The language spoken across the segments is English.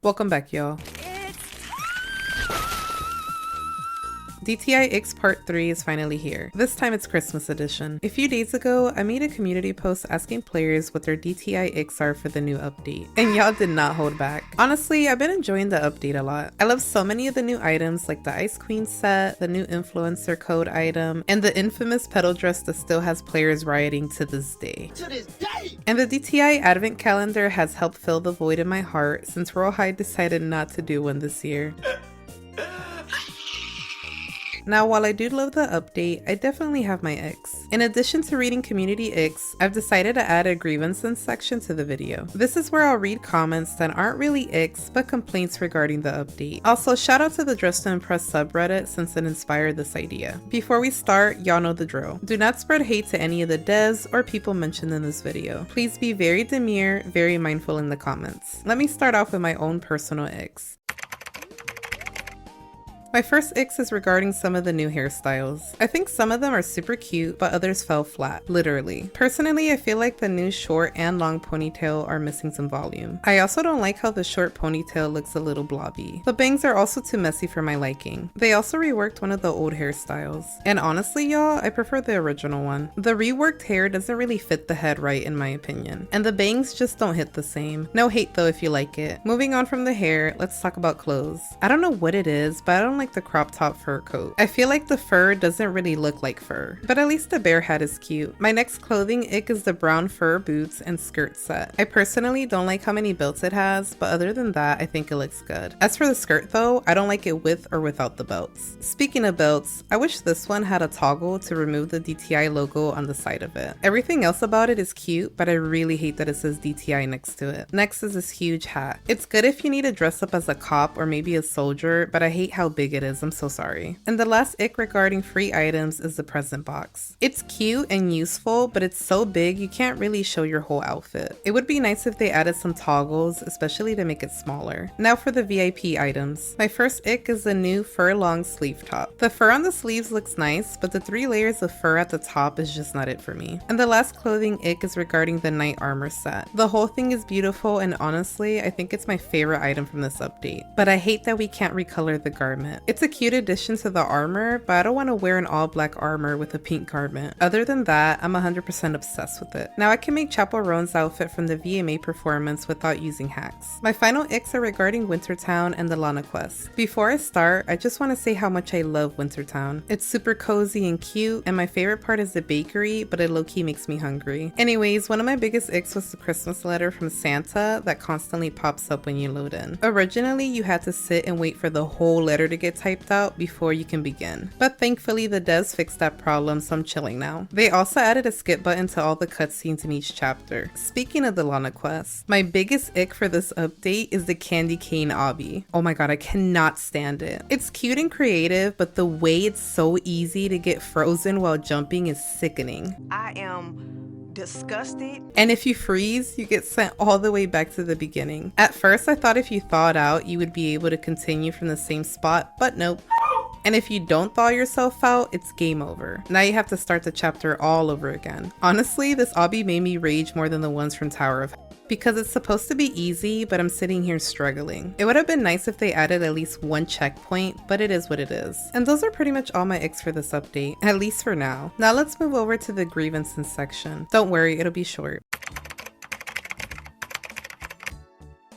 Welcome back, y'all. DTI Icks Part 3 is finally here. This time it's Christmas edition. A few days ago, I made a community post asking players what their DTI Icks are for the new update, and y'all did not hold back. Honestly, I've been enjoying the update a lot. I love so many of the new items like the Ice Queen set, the new influencer code item, and the infamous petal dress that still has players rioting to this day. And the DTI Advent Calendar has helped fill the void in my heart since Royal High decided not to do one this year. Now, while I do love the update, I definitely have my icks. In addition to reading community icks, I've decided to add a grievances section to the video. This is where I'll read comments that aren't really icks, but complaints regarding the update. Also, shout out to the Dress to Impress subreddit since it inspired this idea. Before we start, y'all know the drill. Do not spread hate to any of the devs or people mentioned in this video. Please be very demure, very mindful in the comments. Let me start off with my own personal icks. My first icks is regarding some of the new hairstyles. I think some of them are super cute, but others fell flat, literally. Personally, I feel like the new short and long ponytail are missing some volume. I also don't like how the short ponytail looks a little blobby. The bangs are also too messy for my liking. They also reworked one of the old hairstyles. And honestly, y'all, I prefer the original one. The reworked hair doesn't really fit the head right in my opinion. And the bangs just don't hit the same. No hate though if you like it. Moving on from the hair, let's talk about clothes. I don't know what it is, but I don't like the crop top fur coat. I feel like the fur doesn't really look like fur, but at least the bear hat is cute. My next clothing ick is the brown fur boots and skirt set. I personally don't like how many belts it has, but other than that, I think it looks good. As for the skirt though, I don't like it with or without the belts. Speaking of belts, I wish this one had a toggle to remove the DTI logo on the side of it. Everything else about it is cute, but I really hate that it says DTI next to it. Next is this huge hat. It's good if you need to dress up as a cop or maybe a soldier, but I hate how big it is. I'm so sorry. And the last ick regarding free items is the present box. It's cute and useful, but it's so big you can't really show your whole outfit. It would be nice if they added some toggles, especially to make it smaller. Now for the VIP items. My first ick is the new fur long sleeve top. The fur on the sleeves looks nice, but the 3 layers of fur at the top is just not it for me. And the last clothing ick is regarding the knight armor set. The whole thing is beautiful and honestly, I think it's my favorite item from this update. But I hate that we can't recolor the garment. It's a cute addition to the armor, but I don't want to wear an all black armor with a pink garment. Other than that, I'm 100% obsessed with it. Now I can make Chapel Roan's outfit from the VMA performance without using hacks. My final icks are regarding Wintertown and the Lana quest. Before I start, I just want to say how much I love Wintertown. It's super cozy and cute, and my favorite part is the bakery, but it low-key makes me hungry. Anyways, one of my biggest icks was the Christmas letter from Santa that constantly pops up when you load in. Originally, you had to sit and wait for the whole letter to get typed out before you can begin. But thankfully the devs fixed that problem, so I'm chilling now. They also added a skip button to all the cutscenes in each chapter. Speaking of the Lana quest, my biggest ick for this update is the candy cane obby. Oh my god, I cannot stand it. It's cute and creative, but the way it's so easy to get frozen while jumping is sickening. I am disgusted. And if you freeze, you get sent all the way back to the beginning. At first I thought if you thawed out, you would be able to continue from the same spot, but nope. And if you don't thaw yourself out, it's game over. Now you have to start the chapter all over again. Honestly, this obby made me rage more than the ones from Tower of Hell. Because it's supposed to be easy, but I'm sitting here struggling. It would have been nice if they added at least one checkpoint, but it is what it is. And those are pretty much all my icks for this update, at least for now. Now let's move over to the grievances section. Don't worry, it'll be short.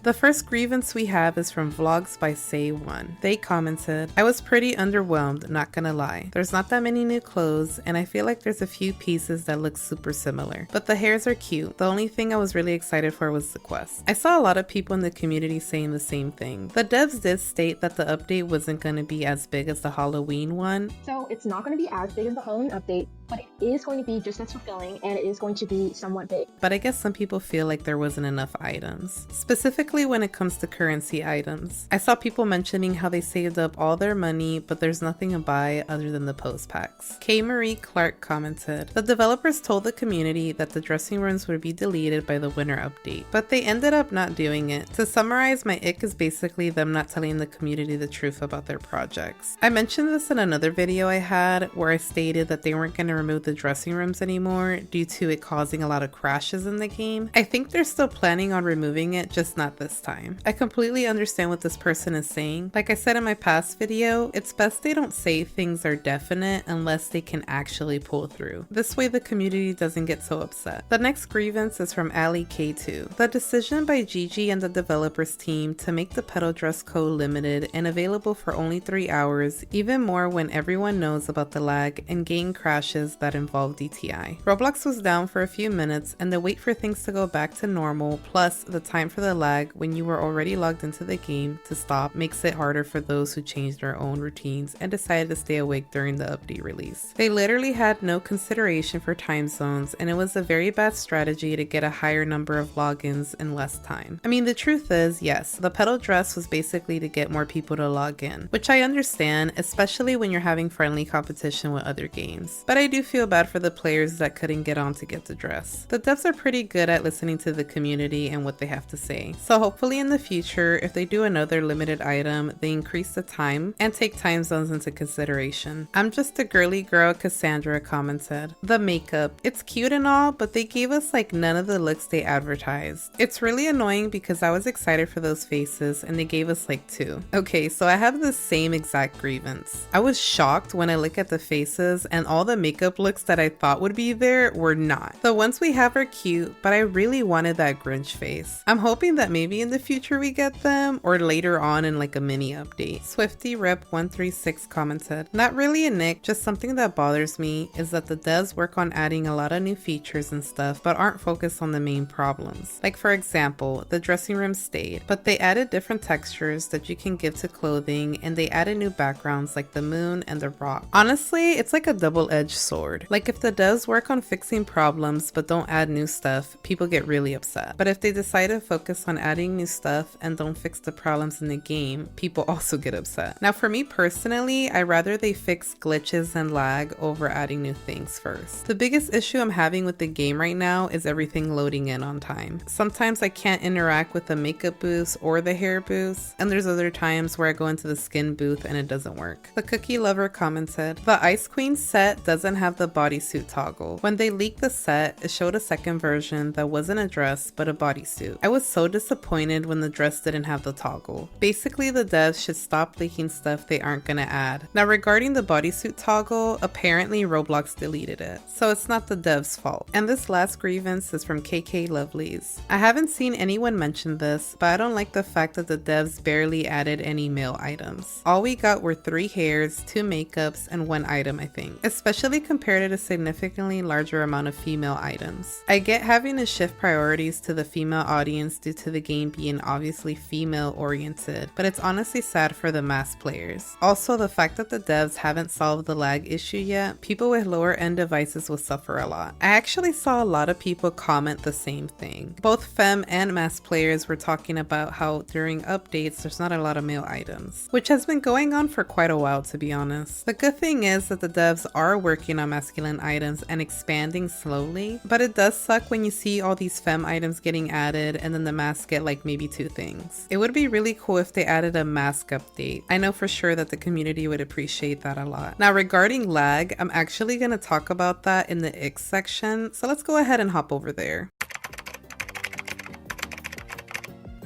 The first grievance we have is from Vlogs by Say1. They commented, I was pretty underwhelmed, not gonna lie. There's not that many new clothes, and I feel like there's a few pieces that look super similar. But the hairs are cute. The only thing I was really excited for was the quest. I saw a lot of people in the community saying the same thing. The devs did state that the update wasn't gonna be as big as the Halloween one. So it's not going to be as big as the Halloween update, but it is going to be just as fulfilling and it is going to be somewhat big. But I guess some people feel like there wasn't enough items. Specifically when it comes to currency items. I saw people mentioning how they saved up all their money, but there's nothing to buy other than the post packs. K. Marie Clark commented, the developers told the community that the dressing rooms would be deleted by the winter update, but they ended up not doing it. To summarize, my ick is basically them not telling the community the truth about their projects. I mentioned this in another video I had where I stated that they weren't going to remove the dressing rooms anymore due to it causing a lot of crashes in the game. I think they're still planning on removing it, just not this time. I completely understand what this person is saying. Like I said in my past video, it's best they don't say things are definite unless they can actually pull through. This way the community doesn't get so upset. The next grievance is from Ali K2. The decision by Gigi and the developers team to make the pedal dress code limited and available for only 3 hours, even more when everyone knows about the lag and game crashes that involve DTI. Roblox was down for a few minutes, and the wait for things to go back to normal plus the time for the lag when you were already logged into the game to stop makes it harder for those who changed their own routines and decided to stay awake during the update release. They literally had no consideration for time zones, and it was a very bad strategy to get a higher number of logins in less time. I mean, the truth is, yes, the pedal dress was basically to get more people to log in, which I understand, especially when you're having friendly competition with other games. But I do feel bad for the players that couldn't get on to get the dress. The devs are pretty good at listening to the community and what they have to say. So hopefully in the future, if they do another limited item, they increase the time and take time zones into consideration. I'm just a girly girl, Cassandra commented. The makeup, it's cute and all, but they gave us like none of the looks they advertised. It's really annoying because I was excited for those faces and they gave us like 2. Okay, so I have the same exact grievance. I was shocked when I look at the faces and all the makeup looks that I thought would be there were not. The ones we have are cute, but I really wanted that Grinch face. I'm hoping that maybe in the future we get them, or later on in like a mini update. Swifty Rep 136 commented, not really a nick, just something that bothers me is that the devs work on adding a lot of new features and stuff, but aren't focused on the main problems. Like for example, the dressing room stayed, but they added different textures that you can give to clothing, and they added new backgrounds like the moon and the rock. Honestly, it's like a double-edged sword. Like if the devs work on fixing problems but don't add new stuff, people get really upset. But if they decide to focus on adding new stuff and don't fix the problems in the game, people also get upset. Now for me personally, I'd rather they fix glitches and lag over adding new things first. The biggest issue I'm having with the game right now is everything loading in on time. Sometimes I can't interact with the makeup booth or the hair booth, and there's other times where I go into the skin booth and it doesn't work. The Cookie Lover commented, the Ice Queen set doesn't have the bodysuit toggle. When they leaked the set, it showed a second version that wasn't a dress but a bodysuit. I was so disappointed when the dress didn't have the toggle. Basically, the devs should stop leaking stuff they aren't gonna add. Now regarding the bodysuit toggle, apparently Roblox deleted it, so it's not the devs' fault. And this last grievance is from KK Lovelies. I haven't seen anyone mention this, but I don't like the fact that the devs barely added any male items. All we got were 3 hairs, 2 makeups, and 1 item I think, especially compared to a significantly larger amount of female items. I get having to shift priorities to the female audience due to the game being obviously female oriented, but it's honestly sad for the mass players. Also, the fact that the devs haven't solved the lag issue yet, people with lower end devices will suffer a lot. I actually saw a lot of people comment the same thing. Both femme and mass players were talking about how during updates there's not a lot of male items, which has been going on for quite a while to be honest. The good thing is that the devs are working on masculine items and expanding slowly, but it does suck when you see all these femme items getting added and then the masks get like maybe 2 things. It would be really cool if they added a mask update. I know for sure that the community would appreciate that a lot. Now regarding lag, I'm actually going to talk about that in the Icks section, so let's go ahead and hop over there.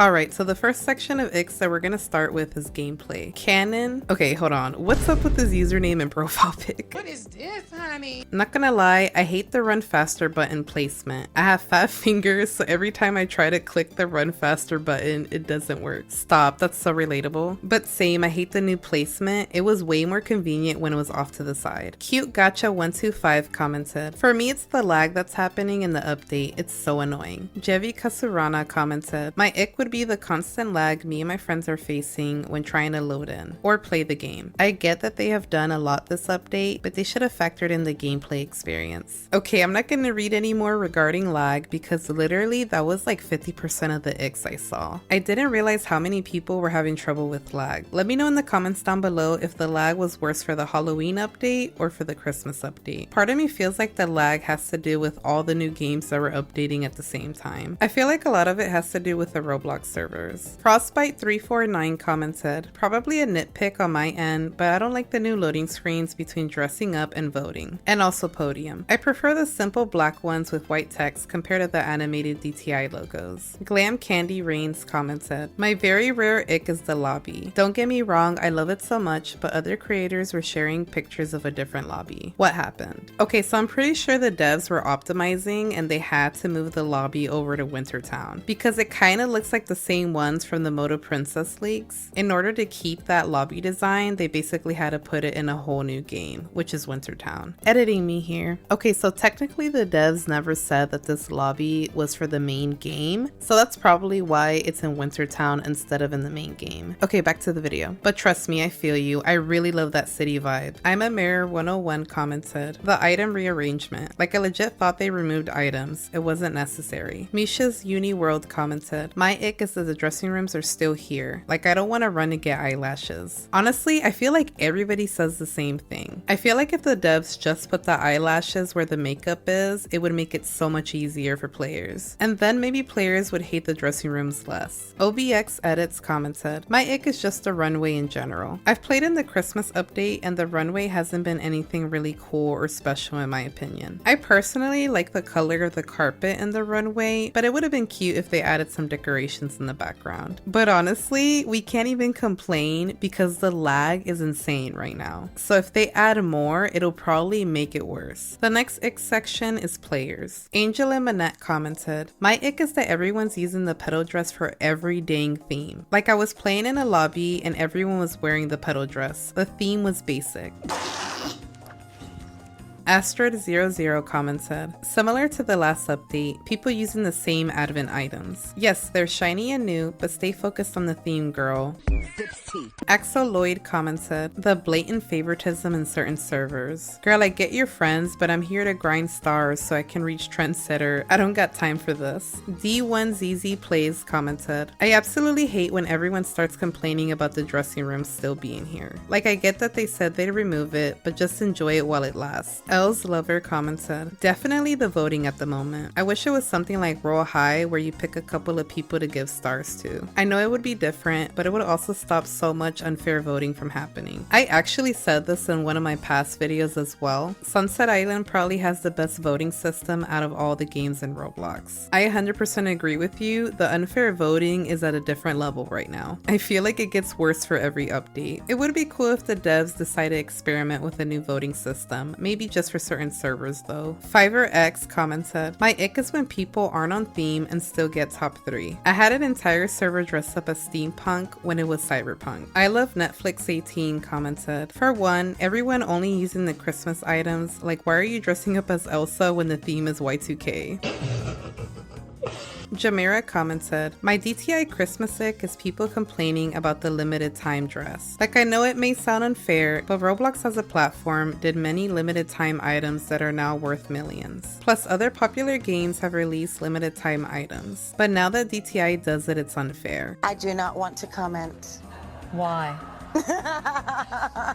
Alright, so the first section of Icks that we're gonna start with is gameplay. Canon. Okay, hold on. What's up with this username and profile pic? What is this, honey? Not gonna lie, I hate the run faster button placement. I have fat fingers, so every time I try to click the run faster button, it doesn't work. Stop, that's so relatable. But same, I hate the new placement. It was way more convenient when it was off to the side. Cute Gacha 125 commented, for me it's the lag that's happening in the update. It's so annoying. Jevi Kasurana commented, my ick would be the constant lag me and my friends are facing when trying to load in or play the game. I get that they have done a lot this update, but they should have factored in the gameplay experience. Okay, I'm not going to read any more regarding lag because literally that was like 50% of the Icks I saw. I didn't realize how many people were having trouble with lag. Let me know in the comments down below if the lag was worse for the Halloween update or for the Christmas update. Part of me feels like the lag has to do with all the new games that were updating at the same time. I feel like a lot of it has to do with the Roblox Roblox servers. Frostbite349 commented, probably a nitpick on my end, but I don't like the new loading screens between dressing up and voting, and also podium. I prefer the simple black ones with white text compared to the animated DTI logos. Glam Candy Reigns commented, my very rare ick is the lobby. Don't get me wrong, I love it so much, but other creators were sharing pictures of a different lobby. What happened? Okay, so I'm pretty sure the devs were optimizing and they had to move the lobby over to Wintertown because it kind of looks like the same ones from the Moto Princess leaks. In order to keep that lobby design, they basically had to put it in a whole new game, which is Wintertown. Editing me here. Okay, so technically the devs never said that this lobby was for the main game, so that's probably why it's in Wintertown instead of in the main game. Okay, back to the video. But trust me, I feel you. I really love that city vibe. I'm a Mirror 101 commented, the item rearrangement. Like I legit thought they removed items. It wasn't necessary. Misha's Uni World commented, my ick is that the dressing rooms are still here. Like I don't want to run to get eyelashes. Honestly, I feel like everybody says the same thing. I feel like if the devs just put the eyelashes where the makeup is, it would make it so much easier for players. And then maybe players would hate the dressing rooms less. OBX Edits commented, my ick is just the runway in general. I've played in the Christmas update and the runway hasn't been anything really cool or special in my opinion. I personally like the color of the carpet in the runway, but it would have been cute if they added some decorations in the background. But honestly, we can't even complain because the lag is insane right now. So if they add more, it'll probably make it worse. The next ick section is players. Angel and Manette commented, my ick is that everyone's using the petal dress for every dang theme. Like I was playing in a lobby and everyone was wearing the petal dress. The theme was basic. Astrid00 commented, similar to the last update, people using the same advent items. Yes, they're shiny and new, but stay focused on the theme, girl. Axel Lloyd commented, the blatant favoritism in certain servers. Girl, I get your friends, but I'm here to grind stars so I can reach trendsetter. I don't got time for this. D1ZZ Plays commented, I absolutely hate when everyone starts complaining about the dressing room still being here. Like I get that they said they'd remove it, but just enjoy it while it lasts. L's Lover commented, definitely the voting at the moment. I wish it was something like Roll High where you pick a couple of people to give stars to. I know it would be different, but it would also stop so much unfair voting from happening. I actually said this in one of my past videos as well. Sunset Island probably has the best voting system out of all the games in Roblox. I 100% agree with you, the unfair voting is at a different level right now. I feel like it gets worse for every update. It would be cool if the devs decide to experiment with a new voting system, maybe just for certain servers though. FiverX commented, my ick is when people aren't on theme and still get top 3. I had an entire server dressed up as steampunk when it was cyberpunk. I love Netflix 18 commented, for one, everyone only using the Christmas items, like why are you dressing up as Elsa when the theme is Y2K? Jamira commented, my DTI Christmas ick is people complaining about the limited time dress. Like I know it may sound unfair, but Roblox as a platform did many limited time items that are now worth millions. Plus other popular games have released limited time items. But now that DTI does it, it's unfair. I do not want to comment. Why?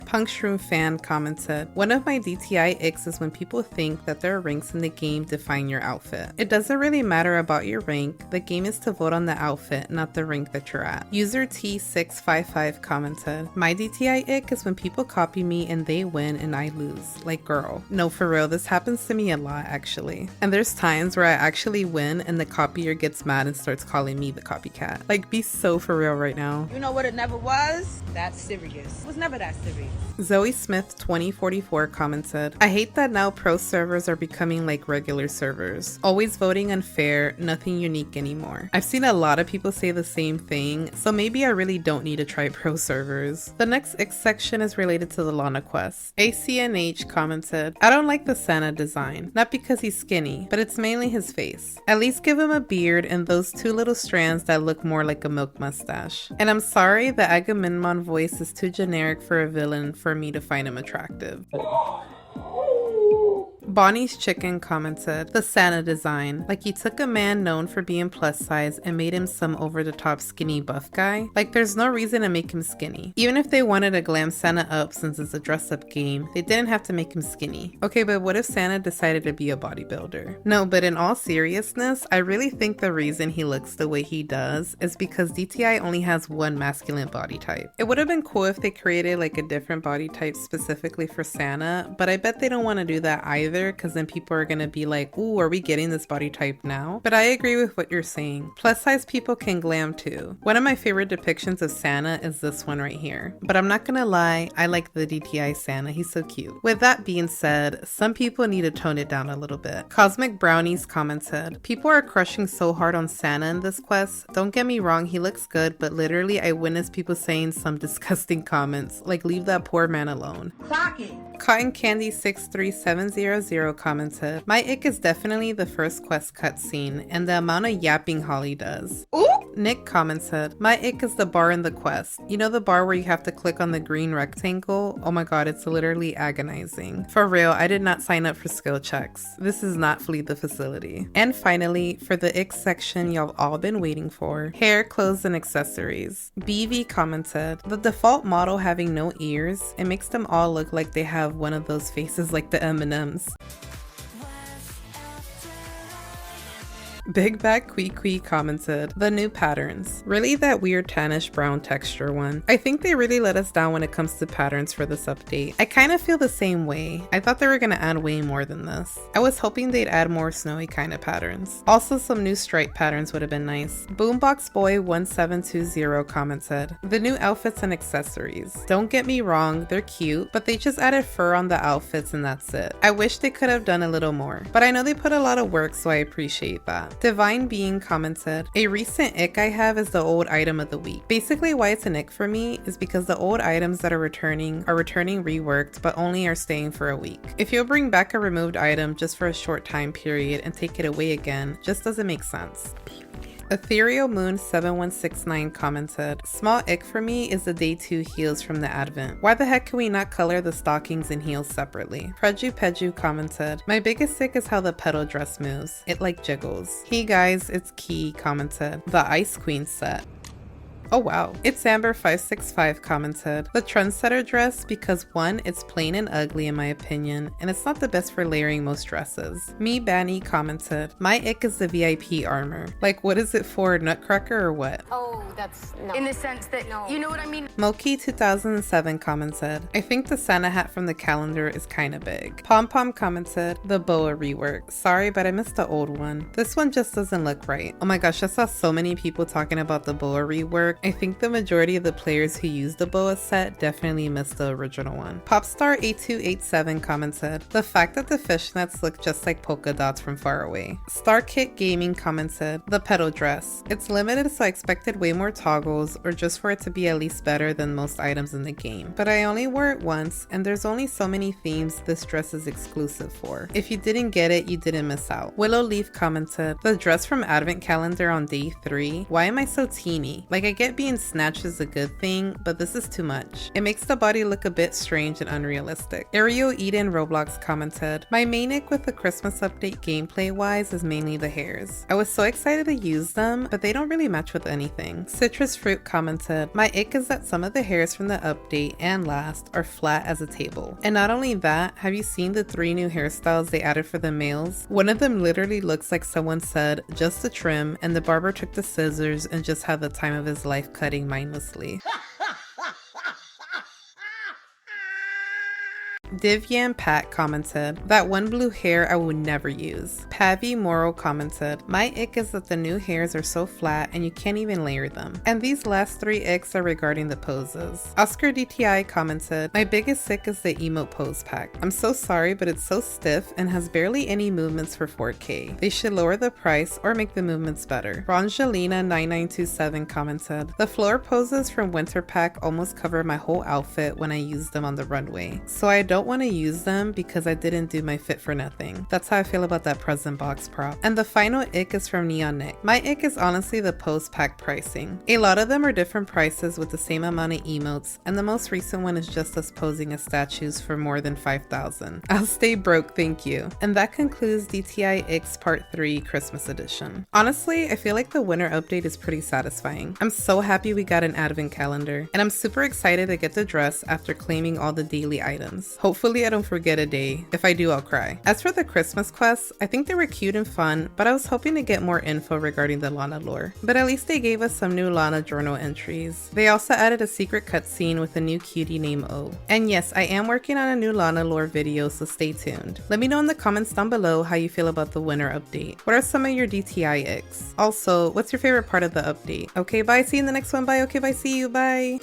Punkshroom fan commented, one of my DTI icks is when people think that their ranks in the game define your outfit. It doesn't really matter about your rank, the game is to vote on the outfit, not the rank that you're at. User T655 commented, my DTI ick is when people copy me and they win and I lose. Like girl. No, for real, this happens to me a lot actually. And there's times where I actually win and the copier gets mad and starts calling me the copycat. Like be so for real right now. You know what it never was? That's serious. It was never that serious. Zoe Smith 2044 commented, I hate that now pro servers are becoming like regular servers. Always voting unfair, nothing unique anymore. I've seen a lot of people say the same thing, so maybe I really don't need to try pro servers. The next X section is related to the Lana quest. ACNH commented, I don't like the Santa design. Not because he's skinny, but it's mainly his face. At least give him a beard and those two little strands that look more like a milk mustache. And I'm sorry, the Agamemnon voice is too generic for a villain for me to find him attractive. Bonnie's Chicken commented, the Santa design. Like he took a man known for being plus size and made him some over the top skinny buff guy. Like there's no reason to make him skinny. Even if they wanted to glam Santa up since it's a dress up game, they didn't have to make him skinny. Okay, but what if Santa decided to be a bodybuilder? No, but in all seriousness, I really think the reason he looks the way he does is because DTI only has one masculine body type. It would have been cool if they created like a different body type specifically for Santa, but I bet they don't want to do that either because then people are going to be like, ooh, are we getting this body type now? But I agree with what you're saying. Plus size people can glam too. One of my favorite depictions of Santa is this one right here. But I'm not gonna lie, I like the DTI Santa, he's so cute. With that being said, some people need to tone it down a little bit. Cosmic Brownies commented, people are crushing so hard on Santa in this quest. Don't get me wrong, he looks good, but literally I witnessed people saying some disgusting comments, like leave that poor man alone. Clock it. Cotton Candy 63700 commented, my ick is definitely the first quest cutscene and the amount of yapping Holly does. Ooh. Nick commented, my ick is the bar in the quest. You know the bar where you have to click on the green rectangle? Oh my god, it's literally agonizing. For real, I did not sign up for skill checks. This is not Flee the Facility. And finally, for the ick section y'all all been waiting for, hair, clothes, and accessories. BV commented, the default model having no ears, it makes them all look like they have one of those faces like the M&Ms. Big Bag Quee commented, the new patterns. Really that weird tannish brown texture one. I think they really let us down when it comes to patterns for this update. I kind of feel the same way. I thought they were gonna add way more than this. I was hoping they'd add more snowy kind of patterns. Also some new stripe patterns would have been nice. Boombox Boy 1720 commented, the new outfits and accessories. Don't get me wrong, they're cute, but they just added fur on the outfits and that's it. I wish they could have done a little more, but I know they put a lot of work, so I appreciate that. Divine Being commented, a recent ick I have is the old item of the week. Basically why it's an ick for me is because the old items that are returning reworked but only are staying for a week. If you'll bring back a removed item just for a short time period and take it away again, just doesn't make sense. Ethereal Moon 7169 commented, small ick for me is the day 2 heels from the advent. Why the heck can we not color the stockings and heels separately? Peju commented, my biggest ick is how the petal dress moves. It like jiggles. Hey guys, it's Key commented, the Ice Queen set. Oh wow. It's Amber565 commented, the trendsetter dress because one, it's plain and ugly in my opinion, and it's not the best for layering most dresses. Me Banny commented, my ick is the VIP armor. Like what is it for, Nutcracker or what? Oh, that's no. In the sense that, no. You know what I mean? Moki 2007 commented, I think the Santa hat from the calendar is kinda big. Pom Pom commented, the boa rework. Sorry, but I missed the old one. This one just doesn't look right. Oh my gosh, I saw so many people talking about the boa rework. I think the majority of the players who used the boa set definitely missed the original one. Popstar8287 commented, the fact that the fishnets look just like polka dots from far away. Starkit Gaming commented, the petal dress. It's limited, so I expected way more toggles or just for it to be at least better than most items in the game. But I only wore it once and there's only so many themes this dress is exclusive for. If you didn't get it, you didn't miss out. Willow Leaf commented, the dress from Advent Calendar on day 3. Why am I so teeny? Like I get being snatched is a good thing, but this is too much. It makes the body look a bit strange and unrealistic. Ariel Eden Roblox commented, my main ick with the Christmas update gameplay wise is mainly the hairs. I was so excited to use them, but they don't really match with anything. Citrus Fruit commented, my ick is that some of the hairs from the update and last are flat as a table. And not only that, have you seen the 3 new hairstyles they added for the males? One of them literally looks like someone said, just a trim, and the barber took the scissors and just had the time of his life cutting mindlessly. Divyan Pat commented, that one blue hair I would never use. Pavi Moro commented, my ick is that the new hairs are so flat and you can't even layer them. And these last 3 icks are regarding the poses. Oscar DTI commented, my biggest ick is the emote pose pack. I'm so sorry, but it's so stiff and has barely any movements for 4K. They should lower the price or make the movements better. Rongelina9927 commented, the floor poses from Winter Pack almost cover my whole outfit when I use them on the runway. So I don't don't want to use them because I didn't do my fit for nothing. That's how I feel about that present box prop. And the final ick is from Neon Nick. My ick is honestly the post-pack pricing. A lot of them are different prices with the same amount of emotes, and the most recent one is just us posing as statues for more than 5,000. I'll stay broke, thank you. And that concludes DTI Icks Part 3 Christmas Edition. Honestly, I feel like the winter update is pretty satisfying. I'm so happy we got an advent calendar, and I'm super excited to get the dress after claiming all the daily items. Hopefully I don't forget a day. If I do, I'll cry. As for the Christmas quests, I think they were cute and fun, but I was hoping to get more info regarding the Lana lore. But at least they gave us some new Lana journal entries. They also added a secret cutscene with a new cutie named O. And yes, I am working on a new Lana lore video, so stay tuned. Let me know in the comments down below how you feel about the winter update. What are some of your DTI icks? Also, what's your favorite part of the update? Okay, bye, see you in the next one, bye, okay, bye, see you, bye!